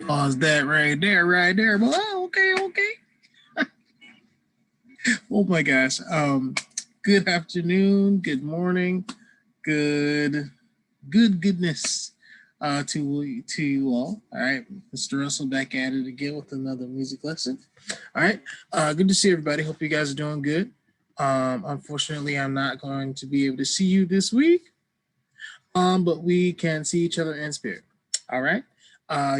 Pause that right there, right there. Well, okay, okay. Oh my gosh. Good afternoon, good morning, goodness to you all. All right, Mr. Russell back at it again with another music lesson. All right, good to see everybody. Hope you guys are doing good. Unfortunately, I'm not going to be able to see you this week, but we can see each other in spirit. All right,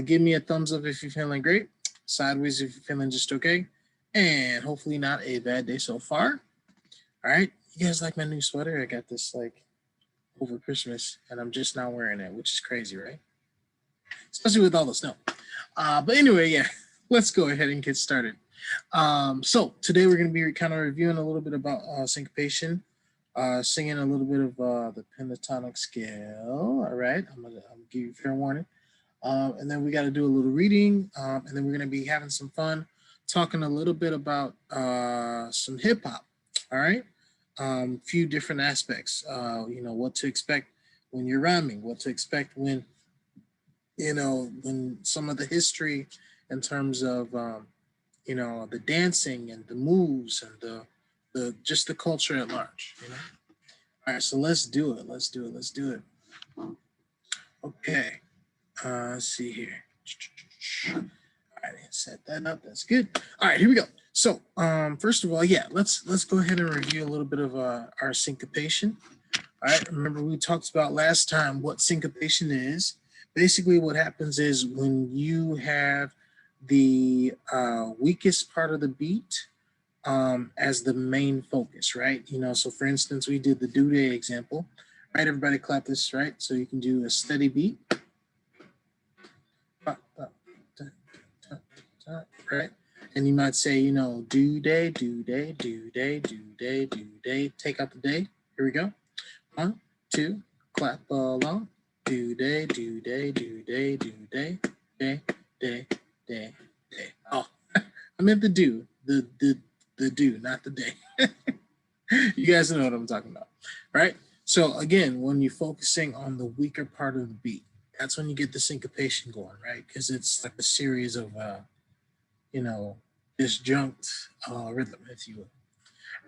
give me a thumbs up if you're feeling great, sideways if you're feeling just okay, and hopefully not a bad day so far. All right, you guys like my new sweater? I got this like over Christmas, and I'm just now wearing it, which is crazy, right? Especially with all the snow. But anyway, yeah, let's go ahead and get started. So today we're going to be kind of reviewing a little bit about syncopation, singing a little bit of the pentatonic scale. All right, I'm gonna give you fair warning. And then we got to do a little reading, and then we're going to be having some fun, talking a little bit about some hip hop. All right, few different aspects. What to expect when you're rhyming, what to expect when when some of the history in terms of the dancing and the moves and the just the culture at large. All right, so let's do it. Let's do it. Okay. Let's see here. All right, set that up. That's good. All right, here we go. So, first of all, yeah, let's go ahead and review a little bit of our syncopation. All right, remember we talked about last time what syncopation is. Basically, what happens is when you have the weakest part of the beat as the main focus, right? So for instance, we did the do-day example, right? Everybody clap this, right? So you can do a steady beat. Right? And you might say, do day, do day, do day, do day, do day. Take out the day. Here we go. 1, 2, clap along. Do day, do day, do day, do day, day, day, day, day. Oh, I meant the do, the do, not the day. You guys know what I'm talking about, right? So again, when you're focusing on the weaker part of the beat, that's when you get the syncopation going, right? Because it's like a series of disjunct rhythm, if you will.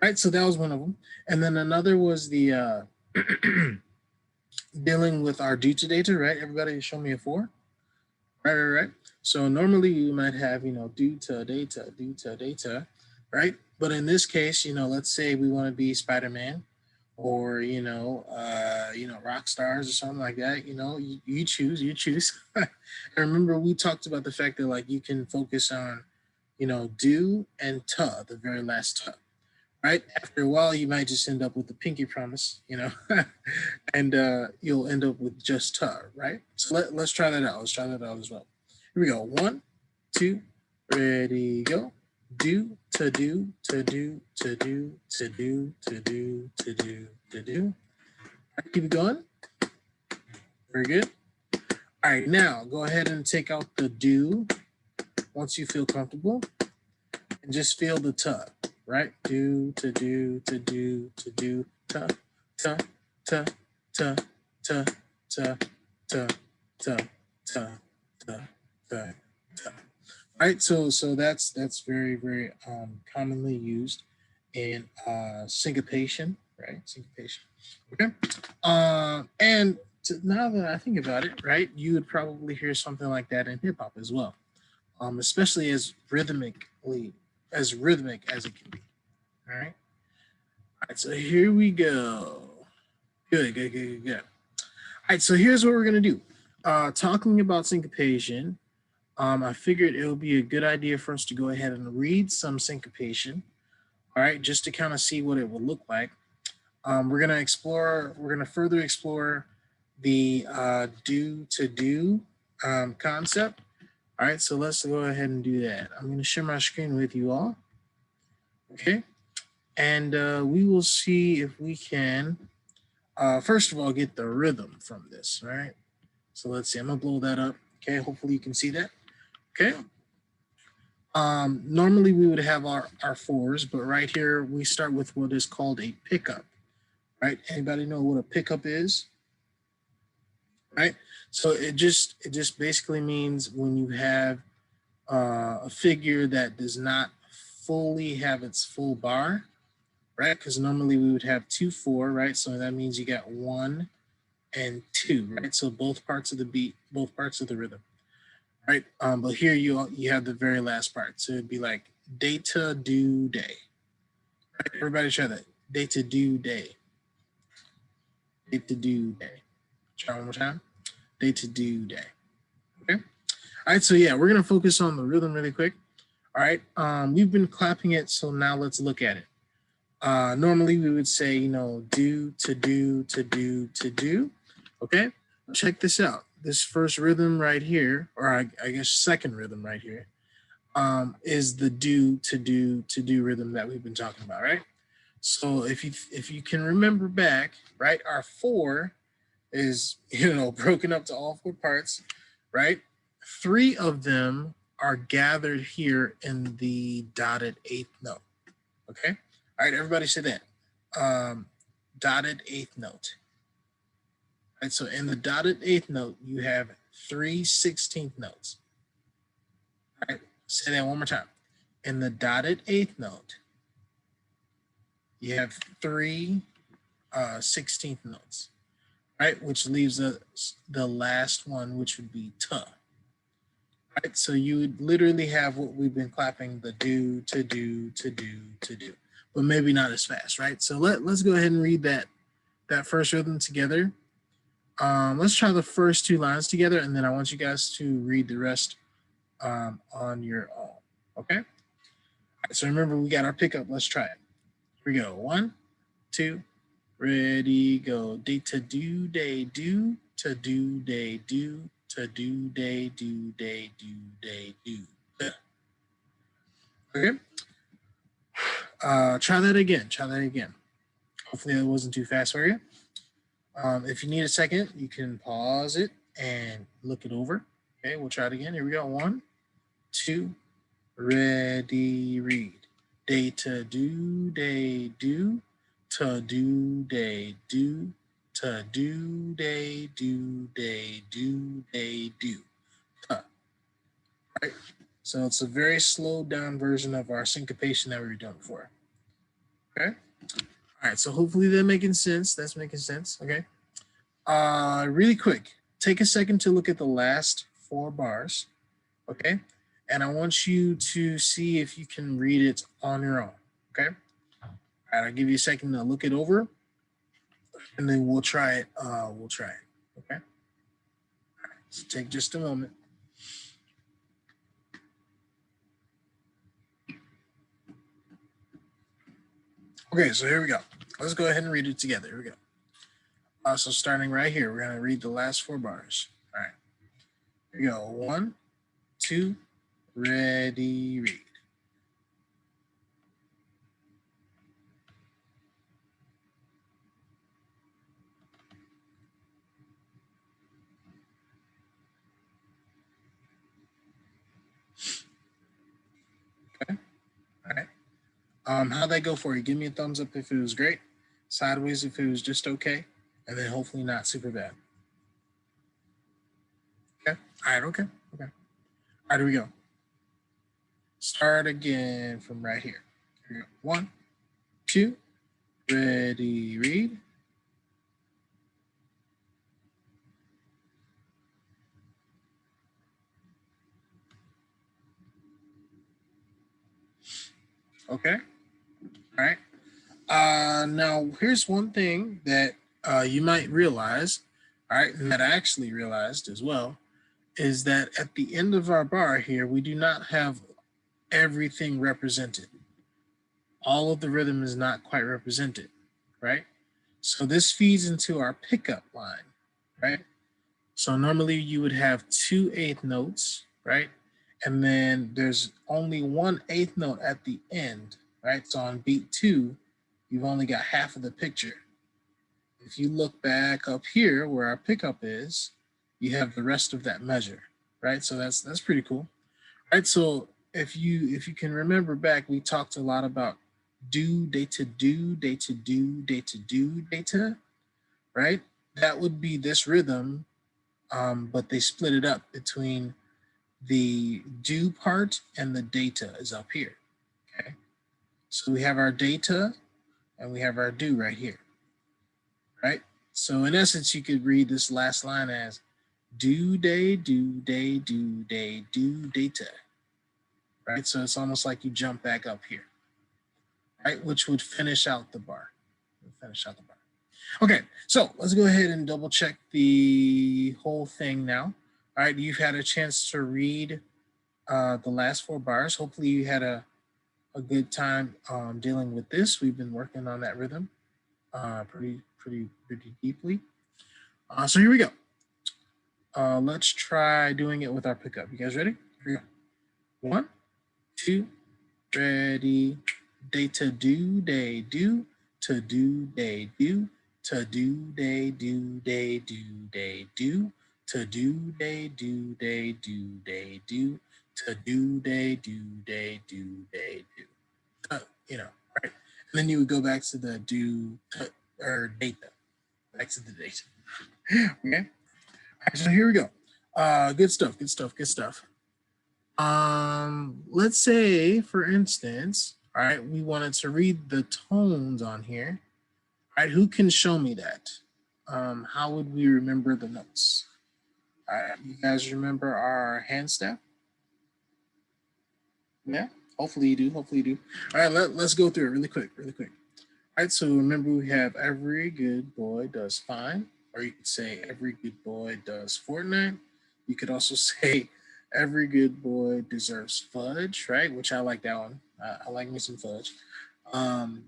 Right, so that was one of them. And then another was the dealing with our due to data, right? Everybody show me a 4. Right. So normally you might have, due to data, right? But in this case, let's say we want to be Spider-Man or, rock stars or something like that, you choose. And remember, we talked about the fact that like you can focus on, do and ta, the very last ta, right? After a while, you might just end up with the pinky promise, and you'll end up with just ta, right? So let's try that out. Let's try that out as well. Here we go. 1, 2, ready, go. Do, to do, to do, to do, to do, to do, to do, to do. Right, keep it going. Very good. All right, now go ahead and take out the do once you feel comfortable and just feel the ta, right? Do, to do, to do, to do, ta, ta, ta, ta, ta, ta, ta, ta, ta, ta, ta, ta. Right, so that's very, very commonly used in syncopation, right? Syncopation. Okay. And now that I think about it, right, you would probably hear something like that in hip hop as well, especially as rhythmic as it can be. All right. All right. So here we go. Good. All right. So here's what we're gonna do. Talking about syncopation. I figured it would be a good idea for us to go ahead and read some syncopation, all right, just to kind of see what it would look like. We're gonna further explore the do to do concept. All right, so let's go ahead and do that. I'm gonna share my screen with you all, okay, and we will see if we can, first of all, get the rhythm from this, right? So let's see, I'm gonna blow that up, okay, hopefully you can see that. Okay. Normally we would have our 4s, but right here we start with what is called a pickup. Right? Anybody know what a pickup is? right? So it just basically means when you have a figure that does not fully have its full bar, right? Because normally we would have 2, 4, right? So that means you got 1 and 2, right? So both parts of the beat, both parts of the rhythm, right? But here you have the very last part. So it'd be like data due day. Right? Everybody try that. Data due day. Data due day. Try one more time. Data due day. Okay. All right. So yeah, we're gonna focus on the rhythm really quick. All right. We've been clapping it, so now let's look at it. Normally we would say, do to do to do to do. Okay. Check this out. This first rhythm right here, or I guess second rhythm right here, is the do to do to do rhythm that we've been talking about, right? So if you can remember back, right, our 4 is broken up to all 4 parts, right? 3 of them are gathered here in the dotted 8th note. Okay. All right, everybody say that. Dotted 8th note. All right, so in the dotted 8th note, you have 3 16th notes. All right, say that one more time. In the dotted 8th note, you have 3 16th notes, right? Which leaves us the last one, which would be t. Right, so you would literally have what we've been clapping, the do to do to do to do, but maybe not as fast, right? So let's go ahead and read that first rhythm together. Let's try the first 2 lines together, and then I want you guys to read the rest on your own. Okay. All right, so remember, we got our pickup. Let's try it. Here we go. 1, 2, ready, go. Day to do, day do to do, day do to do, day do, day do, day do. Okay. Try that again. Try that again. Hopefully that wasn't too fast for you. If you need a second, you can pause it and look it over. Okay, we'll try it again. Here we go. 1, 2, ready, read. Day to do, day do, to do, day do, to do, day do, day do, day do. Right? So it's a very slowed down version of our syncopation that we were doing before. Okay. All right. So hopefully that's making sense. That's making sense. Okay. Really quick, take a second to look at the last 4 bars. Okay. And I want you to see if you can read it on your own. Okay. All right. I'll give you a second to look it over, and then we'll try it. Okay. All right. So take just a moment. Okay. So here we go. Let's go ahead and read it together. Here we go. So starting right here, we're going to read the last 4 bars. All right. Here we go. 1, 2, ready, read. Okay. All right. How'd that go for you? Give me a thumbs up if it was great, sideways if it was just okay, and then hopefully not super bad. Okay. All right. Okay. Okay. All right. Here we go. Start again from right here. Here we go. 1, 2, ready, read. Okay. All right. Now here's one thing that you might realize. All right, and that I actually realized as well, is that at the end of our bar here, we do not have everything represented. All of the rhythm is not quite represented, right? So this feeds into our pickup line, right? So normally you would have 2 8th notes, right? And then there's only 1 8th note at the end, right? So on beat 2, you've only got half of the picture. If you look back up here where our pickup is, you have the rest of that measure, right? So that's pretty cool, right? So if you can remember back, we talked a lot about do, data do, data do, data do, data, right? That would be this rhythm but they split it up between the do part and the data is up here. Okay, so we have our data and we have our do right here, right? So in essence, you could read this last line as do day, do day, do day, do data, right? So it's almost like you jump back up here, right? Which would finish out the bar. Finish out the bar. Okay, so let's go ahead and double check the whole thing now. All right, you've had a chance to read the last 4 bars. Hopefully you had a good time dealing with this. We've been working on that rhythm pretty deeply. So here we go. Let's try doing it with our pickup. You guys ready? Here we go. 1, 2, ready. Data do, day do, to do, day do, to do, day do, day do, day do, to do, day do, day do, day do, to do, day do, day do, day do. You know, right? And then you would go back to the do or data, back to the data. Okay. All right, so here we go. Good stuff. Let's say, for instance, all right, we wanted to read the tones on here. All right, who can show me that? How would we remember the notes? All right, you guys remember our hand step? Yeah, hopefully you do. All right, let's go through it really quick. All right, so remember we have every good boy does fine, or you could say every good boy does Fortnite. You could also say every good boy deserves fudge, right? Which I like that one. I like me some fudge.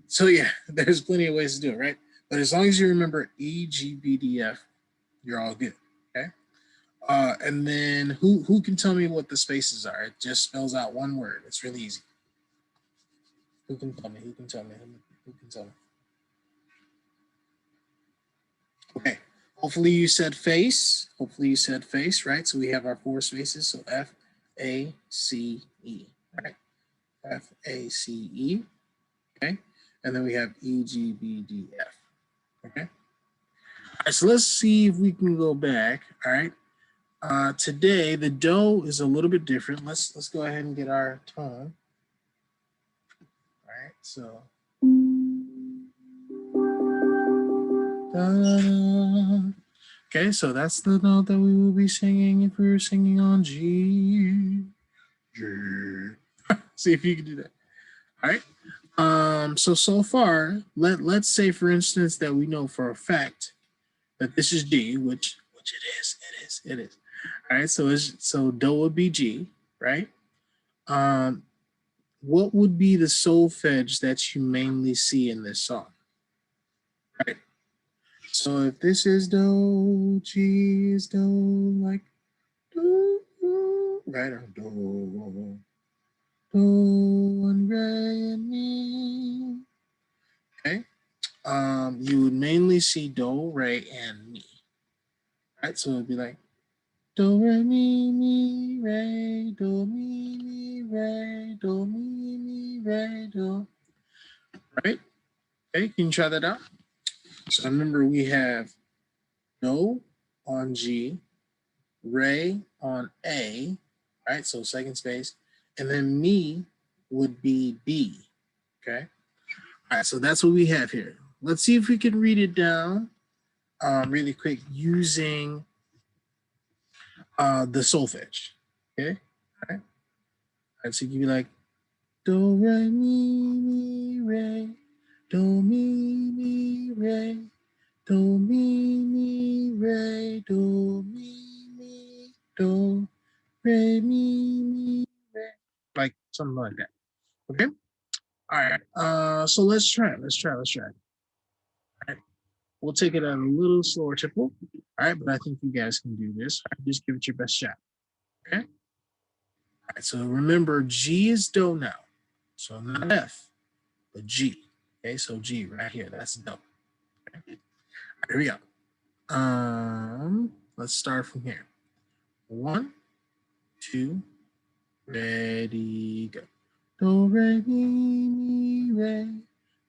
So yeah, there's plenty of ways to do it, right? But as long as you remember E, G, B, D, F, you're all good, okay? And then who can tell me what the spaces are? It just spells out one word. It's really easy. Who can tell me? Okay. Hopefully you said face. Right? So we have our 4 spaces. So F, A, C, E, right? F, A, C, E, okay? And then we have E, G, B, D, F, okay? All right, so let's see if we can go back, all right? Today, the do is a little bit different. Let's go ahead and get our tone. All right, so. Da-da. Okay, so that's the note that we will be singing if we were singing on G. See if you can do that. All right. So far, let's say for instance that we know for a fact that this is G, which it is. All right. So do would be G, right? What would be the solfege that you mainly see in this song? Right. So if this is do, G is do, like do, right, or do, and re and mi. Okay. You would mainly see do, re, and mi. Right. So it'd be like do, re, mi, re, do, mi, re, do, mi, re, do. Right. Okay. Can you try that out? So remember we have do on G, re on A, right? So second space, and then mi would be B, okay? All right, so that's what we have here. Let's see if we can read it down really quick using the solfege, okay? All right, so you can be like, do, re, mi, re, do, mi, re, do, mi, re, do, mi, do, re, mi, re. Like something like that, okay? All right, so let's try it. All right, we'll take it at a little slower tempo. All right, but I think you guys can do this. All right, just give it your best shot, okay? All right, so remember G is do now. So not F, but G. Okay, so G right here, that's do. Okay? Right, here we go. Let's start from here. 1, 2, ready, go. Do, re, mi, re,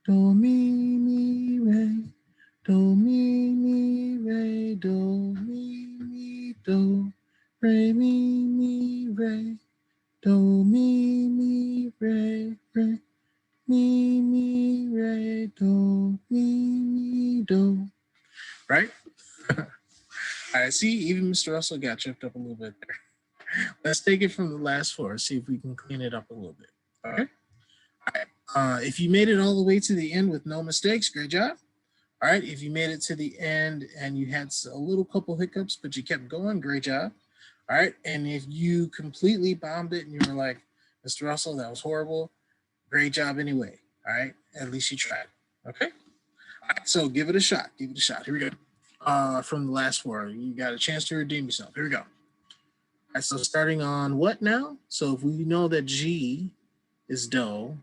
do, mi, re, do, mi, re, do, mi, do, re, mi, re, do, mi, re, re, mi, re, do, mi, do. Right? All right, see, even Mr. Russell got tripped up a little bit there. Let's take it from the last four, see if we can clean it up a little bit. Okay? All right. If you made it all the way to the end with no mistakes, great job. All right, if you made it to the end and you had a little couple hiccups, but you kept going, great job. All right, and if you completely bombed it and you were like, Mr. Russell, that was horrible, great job anyway. All right, at least you tried. Okay, all right, so give it a shot. Give it a shot. Here we go. From the last four, you got a chance to redeem yourself. Here we go. All right, so starting on what now? So if we know that G is do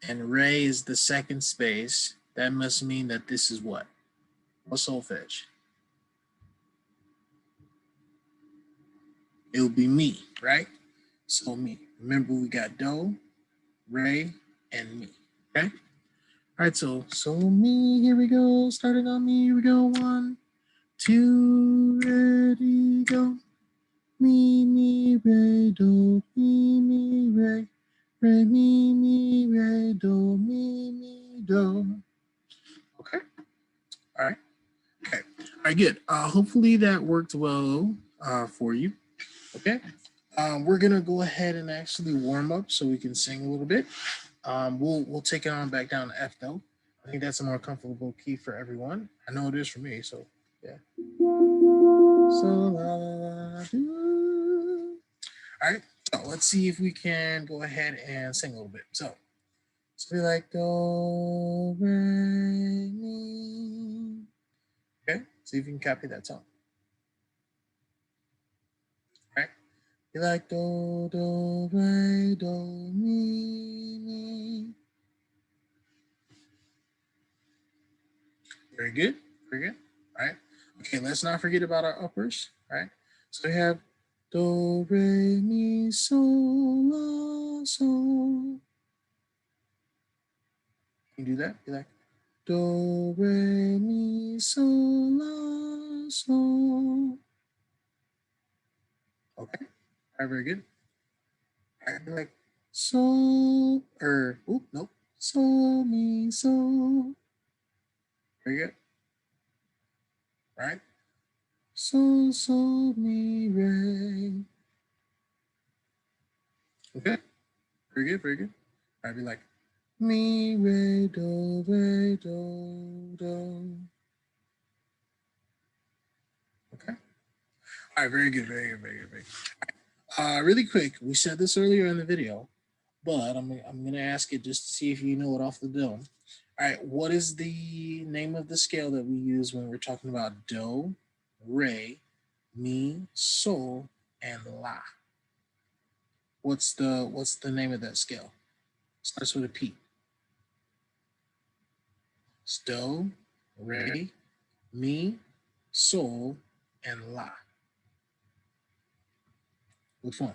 and re is the second space, that must mean that this is what? What solfege? It would be me, right? So me. Remember, we got do, re, and me. Okay. All right. So me. Here we go. Starting on me. Here we go. 1, 2, ready, go. Mi, re, do, mi, re, re, mi, re, do, mi, do. Okay. All right. Okay. All right. Good. Hopefully that worked well for you. Okay. We're gonna go ahead and actually warm up so we can sing a little bit. We'll take it on back down to F though. I think that's a more comfortable key for everyone. I know it is for me. So yeah. So la, la, la, do. All right. So let's see if we can go ahead and sing a little bit. So be like do re mi. Okay. See if you can copy that tone. All right. Be like do re do mi. Very good. Very good. All right. Okay, let's not forget about our uppers. All right. So we have do, re, mi, sol, la, sol. Can you do that? Be like do, re, mi, sol, la, sol. Okay. All right, very good. All right, be like sol, or, oop, nope. Sol, mi, sol. Very good. All right. Sol, sol, mi, re. Okay. Very good, very good. I'd be like, mi, re, do, do. Okay. All right, very good, very good, very good, very good. Really quick, we said this earlier in the video, but I'm going to ask it just to see if you know it off the dome. All right, what is the name of the scale that we use when we're talking about do, re, mi, sol, and la? What's the name of that scale? Starts with a P. It's do, re, mi, sol, and la. Which one?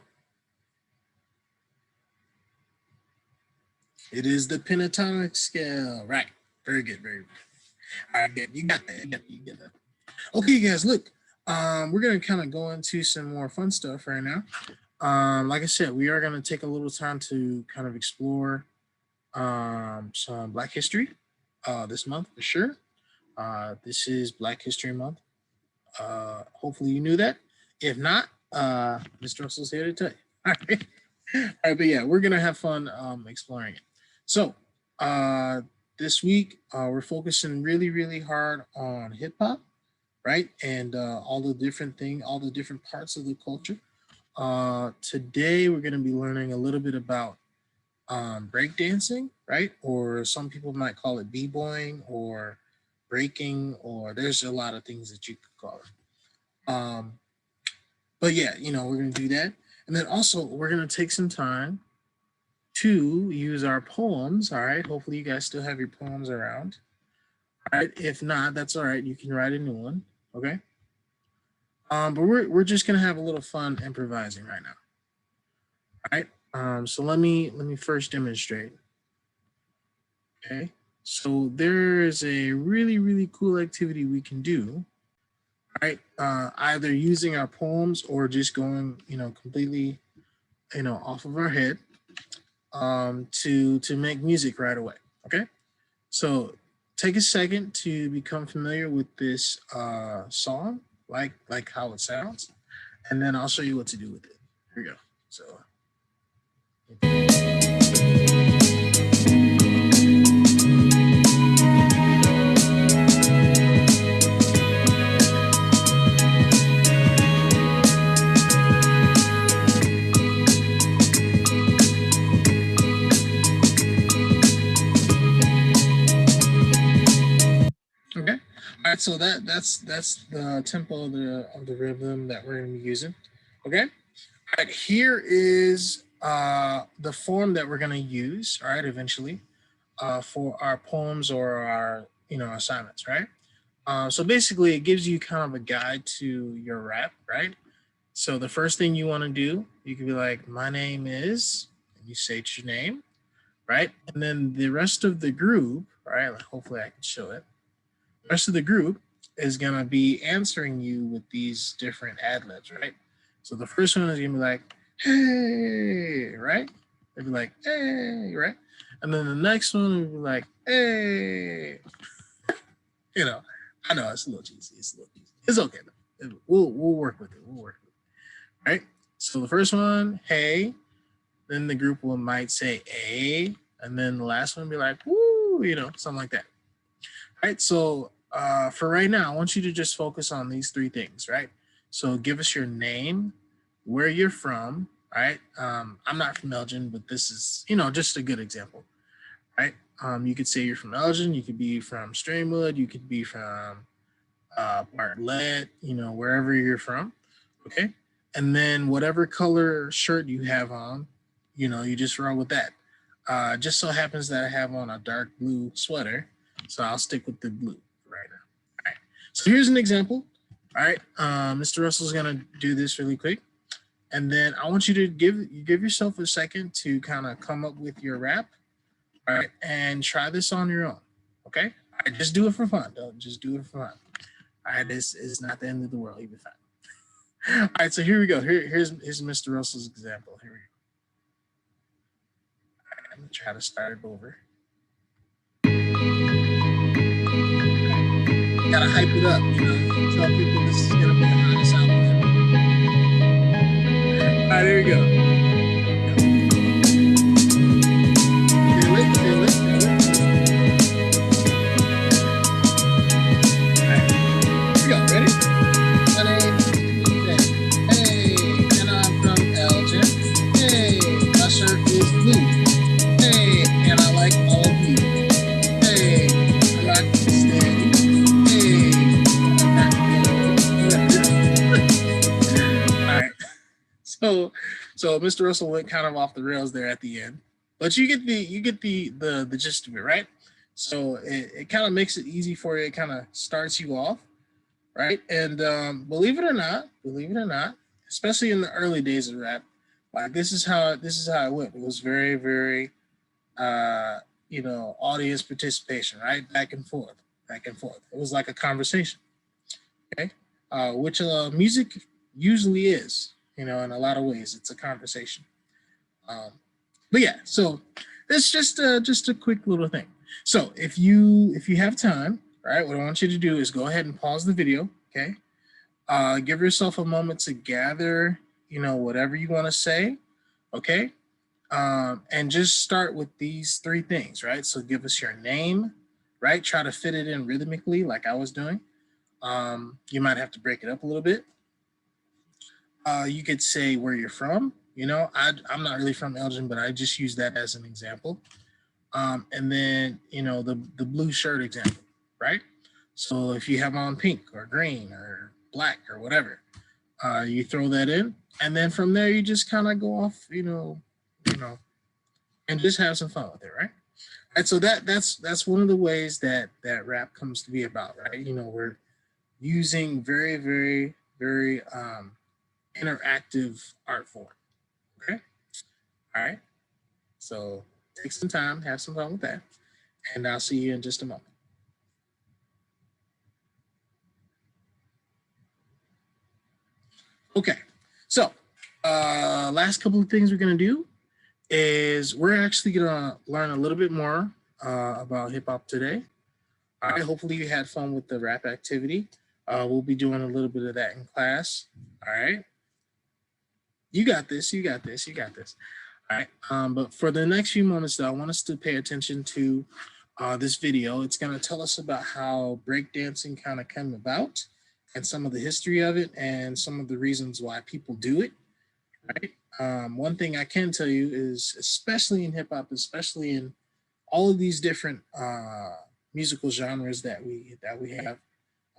It is the pentatonic scale. Right. Very good. Very good. All right, good. You got that. You get that. Okay, guys, look. We're gonna kind of go into some more fun stuff right now. Like I said, we are gonna take a little time to kind of explore some Black history this month for sure. This is Black History Month. Hopefully you knew that. If not, Mr. Russell's here to tell you. All right. All right, but yeah, we're gonna have fun exploring it. So this week we're focusing really, really hard on hip hop, right? And all the different all the different parts of the culture. Today we're gonna be learning a little bit about breakdancing, right? Or some people might call it b-boying or breaking, or there's a lot of things that you could call it. But yeah, we're gonna do that. And then also we're gonna take some time to use our poems. All right. Hopefully you guys still have your poems around. All right. If not, that's all right. You can write a new one. Okay. But we're just gonna have a little fun improvising right now. All right. So let me first demonstrate. Okay. So there is a really, really cool activity we can do. right? Either using our poems or just going, completely, off of our head to make music right away. Okay, so take a second to become familiar with this song, like how it sounds, and then I'll show you what to do with it. Here we go. So. Okay. All right. So that's the tempo of the rhythm that we're going to be using. Okay. All right. Here is the form that we're going to use. All right. Eventually, for our poems or our assignments. Right. So basically, it gives you kind of a guide to your rap. Right. So the first thing you want to do, you can be like, "My name is," and you say your name. Right. And then the rest of the group. Right. Like, hopefully, I can show it. The rest of the group is gonna be answering you with these different ad libs, right? So the first one is gonna be like, "Hey," right? They'll be like, "Hey," right? And then the next one will be like, "Hey." You know, I know it's a little cheesy. It's a little cheesy. It's okay though. We'll work with it. We'll work with it, right? So the first one, "Hey," then the group will might say "A," and then the last one will be like, "Woo," something like that. Right. So for right now, I want you to just focus on these three things, right? So give us your name, where you're from, right? I'm not from Elgin, but this is, just a good example, right? You could say you're from Elgin, you could be from Streamwood, you could be from Bartlett, wherever you're from, okay? And then whatever color shirt you have on, you just roll with that. Just so happens that I have on a dark blue sweater, so I'll stick with the blue right now. All right. So here's an example. All right. Mr. Russell's gonna do this really quick, and then I want you to give yourself a second to kind of come up with your rap. All right, and try this on your own. Okay. All right, just do it for fun. Don't just do it for fun. All right. This is not the end of the world. You'll be fine. All right. So here we go. Here's Mr. Russell's example. Here we go. All right, I'm gonna try to start it over. Gotta hype it up, tell people this is gonna be the hottest album ever. All right, there we go. Feel it, feel it, feel it. All right, here we go. Ready? My name is TJ. Hey, and I'm from Elgin. Hey, my shirt is blue. Hey, and I like all of you. Hey, I like to steady. Hey, I'm not all right. So Mr. Russell went kind of off the rails there at the end, but you get the gist of it, right? So it kind of makes it easy for you. It kind of starts you off, right? And believe it or not, especially in the early days of rap, like this is how it went. It was very very audience participation, right? Back and forth, back and forth. It was like a conversation, okay? Which music usually is, in a lot of ways, it's a conversation. Um, but yeah, so it's just a quick little thing. So if you have time, right, what I want you to do is go ahead and pause the video, okay? Give yourself a moment to gather, whatever you want to say, okay? And just start with these three things, right? So give us your name, right? Try to fit it in rhythmically, like I was doing. You might have to break it up a little bit. You could say where you're from. I'm not really from Elgin, but I just use that as an example. And then the blue shirt example, right? So if you have on pink or green or black or whatever, you throw that in, and then from there you just kind of go off, and just have some fun with it, right? And so that's one of the ways that rap comes to be about, right? We're using very very very interactive art form. Okay. All right. So take some time, have some fun with that, and I'll see you in just a moment. Okay, so last couple of things we're gonna do is we're actually gonna learn a little bit more about hip hop today. All right, hopefully you had fun with the rap activity. We'll be doing a little bit of that in class. All right, you got this. You got this. You got this. All right. But for the next few moments, though, I want us to pay attention to this video. It's going to tell us about how breakdancing kind of came about and some of the history of it and some of the reasons why people do it. Right. One thing I can tell you is, especially in hip hop, especially in all of these different musical genres that we have,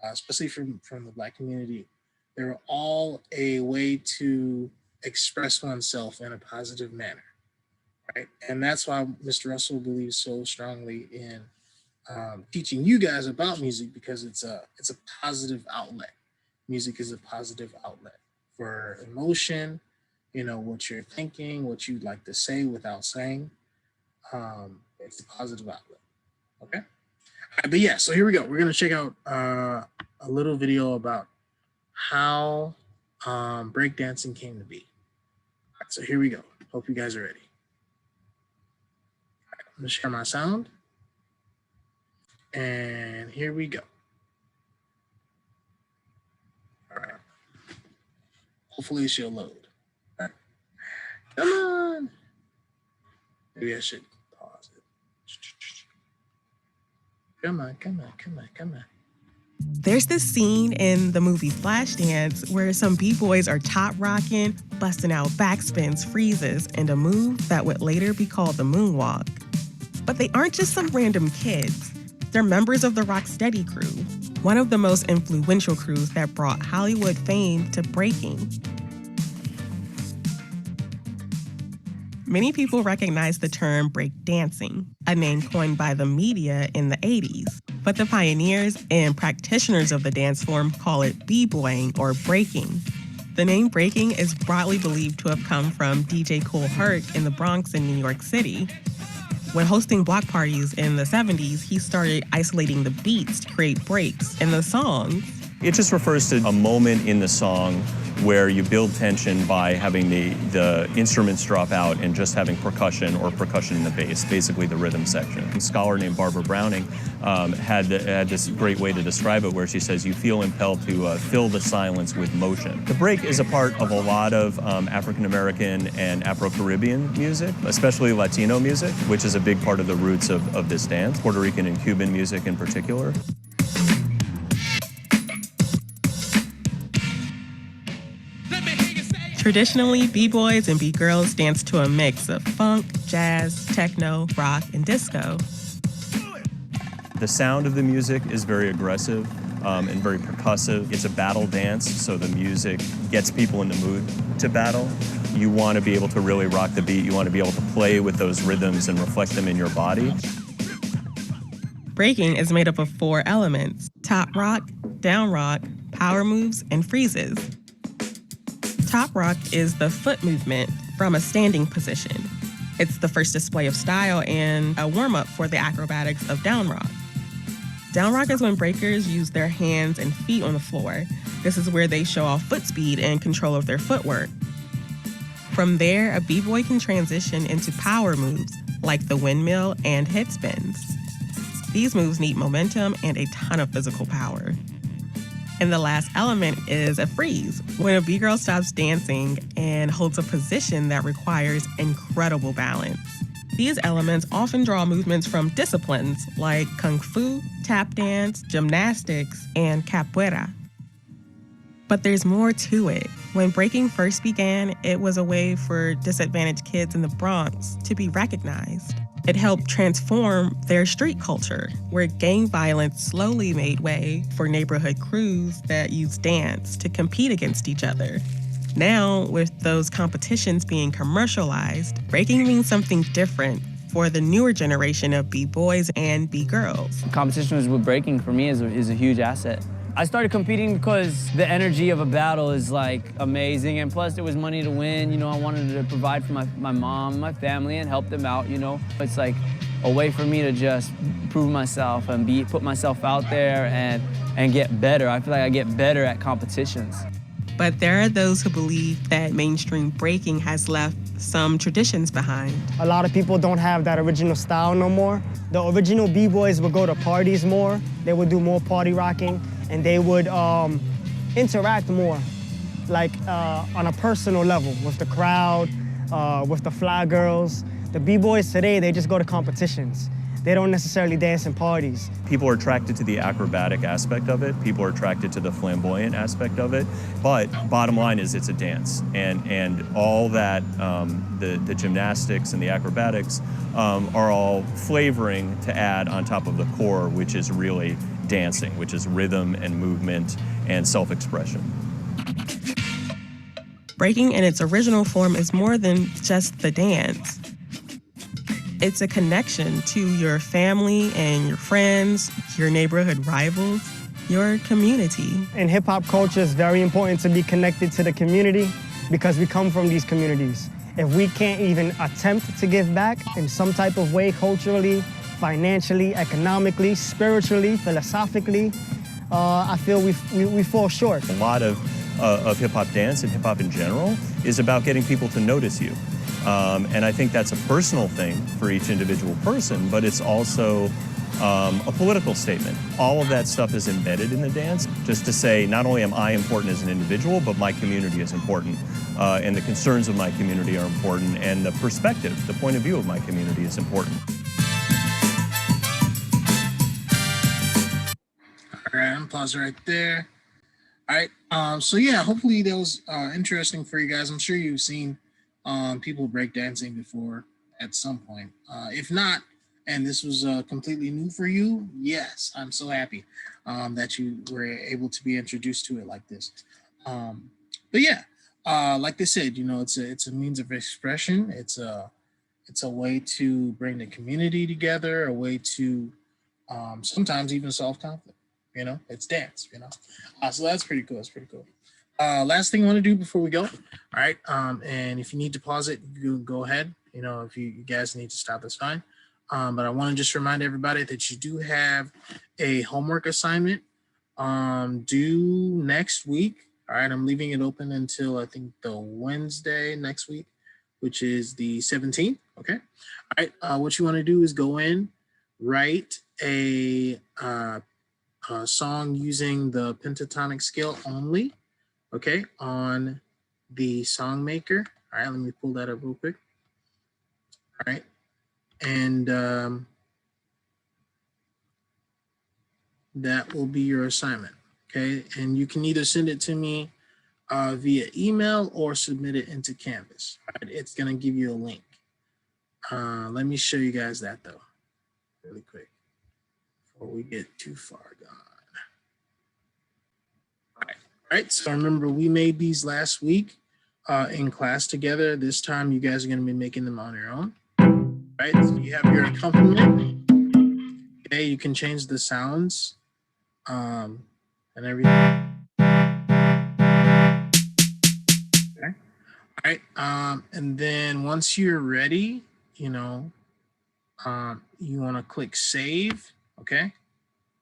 especially from the Black community, they're all a way to express oneself in a positive manner, right? And that's why Mr. Russell believes so strongly in teaching you guys about music, because it's a positive outlet. Music is a positive outlet for emotion, you know, what you're thinking, what you'd like to say without saying. It's a positive outlet. Okay. All right, but yeah, so here we go. We're gonna check out a little video about how breakdancing came to be. All right, so here we go. Hope you guys are ready. All right, I'm gonna share my sound. And here we go. All right. Hopefully she'll load. All right. Come on. Maybe I should pause it. Come on, come on, come on, come on. There's this scene in the movie Flashdance where some b-boys are top rocking, busting out backspins, freezes, and a move that would later be called the moonwalk. But they aren't just some random kids. They're members of the Rocksteady crew, one of the most influential crews that brought Hollywood fame to breaking. Many people recognize the term breakdancing, a name coined by the media in the 80s. But the pioneers and practitioners of the dance form call it b-boying or breaking. The name breaking is broadly believed to have come from DJ Kool Herc in the Bronx in New York City. When hosting block parties in the 70s, he started isolating the beats to create breaks in the songs. It just refers to a moment in the song where you build tension by having the instruments drop out and just having percussion or percussion in the bass, basically the rhythm section. A scholar named Barbara Browning had this great way to describe it, where she says you feel impelled to fill the silence with motion. The break is a part of a lot of African-American and Afro-Caribbean music, especially Latino music, which is a big part of the roots of this dance, Puerto Rican and Cuban music in particular. Traditionally, b-boys and b-girls dance to a mix of funk, jazz, techno, rock, and disco. The sound of the music is very aggressive and very percussive. It's a battle dance, so the music gets people in the mood to battle. You want to be able to really rock the beat. You want to be able to play with those rhythms and reflect them in your body. Breaking is made up of 4 elements: top rock, down rock, power moves, and freezes. Top rock is the foot movement from a standing position. It's the first display of style and a warm-up for the acrobatics of down rock. Down rock is when breakers use their hands and feet on the floor. This is where they show off foot speed and control of their footwork. From there, a b-boy can transition into power moves like the windmill and head spins. These moves need momentum and a ton of physical power. And the last element is a freeze, when a b-girl stops dancing and holds a position that requires incredible balance. These elements often draw movements from disciplines like kung fu, tap dance, gymnastics, and capoeira. But there's more to it. When breaking first began, it was a way for disadvantaged kids in the Bronx to be recognized. It helped transform their street culture, where gang violence slowly made way for neighborhood crews that used dance to compete against each other. Now, with those competitions being commercialized, breaking means something different for the newer generation of b-boys and b-girls. Competitions with breaking for me is a huge asset. I started competing because the energy of a battle is like amazing, and plus there was money to win. You know, I wanted to provide for my mom, my family, and help them out, you know. It's like a way for me to just prove myself and put myself out there and get better. I feel like I get better at competitions. But there are those who believe that mainstream breaking has left some traditions behind. A lot of people don't have that original style no more. The original B-boys would go to parties more. They would do more party rocking, and they would interact more, like on a personal level with the crowd, with the fly girls. The B-boys today, they just go to competitions. They don't necessarily dance in parties. People are attracted to the acrobatic aspect of it. People are attracted to the flamboyant aspect of it. But bottom line is it's a dance. And all that, the gymnastics and the acrobatics are all flavoring to add on top of the core, which is really dancing, which is rhythm and movement and self-expression. Breaking in its original form is more than just the dance. It's a connection to your family and your friends, your neighborhood rivals, your community. In hip-hop culture, it's very important to be connected to the community because we come from these communities. If we can't even attempt to give back in some type of way, culturally, financially, economically, spiritually, philosophically, I feel we fall short. A lot of hip-hop dance and hip-hop in general is about getting people to notice you. And I think that's a personal thing for each individual person, but it's also a political statement. All of that stuff is embedded in the dance, just to say not only am I important as an individual, but my community is important, and the concerns of my community are important, and the perspective, the point of view of my community is important. All right, I'm pause right there. All right, so yeah, hopefully that was interesting for you guys. I'm sure you've seen people breakdancing before at some point. If not, and this was completely new for you, yes, I'm so happy that you were able to be introduced to it like this. But yeah, like they said, you know, it's a means of expression. It's a way to bring the community together, a way to sometimes even solve conflict. You know, it's dance. You know, so that's pretty cool. That's pretty cool. Last thing I want to do before we go. All right. And if you need to pause it, you can go ahead. You know, if you guys need to stop, that's fine. But I want to just remind everybody that you do have a homework assignment due next week. All right. I'm leaving it open until I think the Wednesday next week, which is the 17th. Okay. All right. What you want to do is go in, write a song using the pentatonic scale only. Okay, on the song maker. All right, let me pull that up real quick. All right, and that will be your assignment. Okay, and you can either send it to me via email or submit it into Canvas. All right, it's gonna give you a link. Let me show you guys that though, really quick, before we get too far gone. All right, so remember we made these last week in class together. This time you guys are going to be making them on your own. All right, so you have your accompaniment. Okay, you can change the sounds and everything. Okay. All right, and then once you're ready, you know, you want to click save. Okay.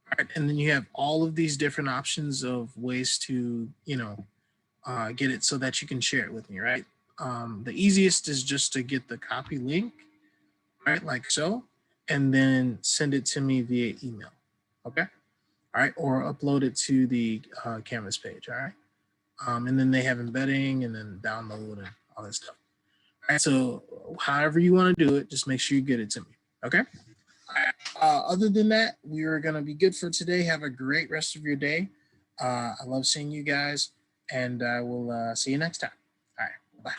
All right, and then you have all of these different options of ways to, you know, get it so that you can share it with me, right? The easiest is just to get the copy link, right, like so, and then send it to me via email, okay? All right, or upload it to the Canvas page, all right? And then they have embedding and then download and all that stuff. All right, so however you want to do it, just make sure you get it to me, okay? Other than that, we are going to be good for today. Have a great rest of your day. I love seeing you guys, and I will see you next time. All right, bye.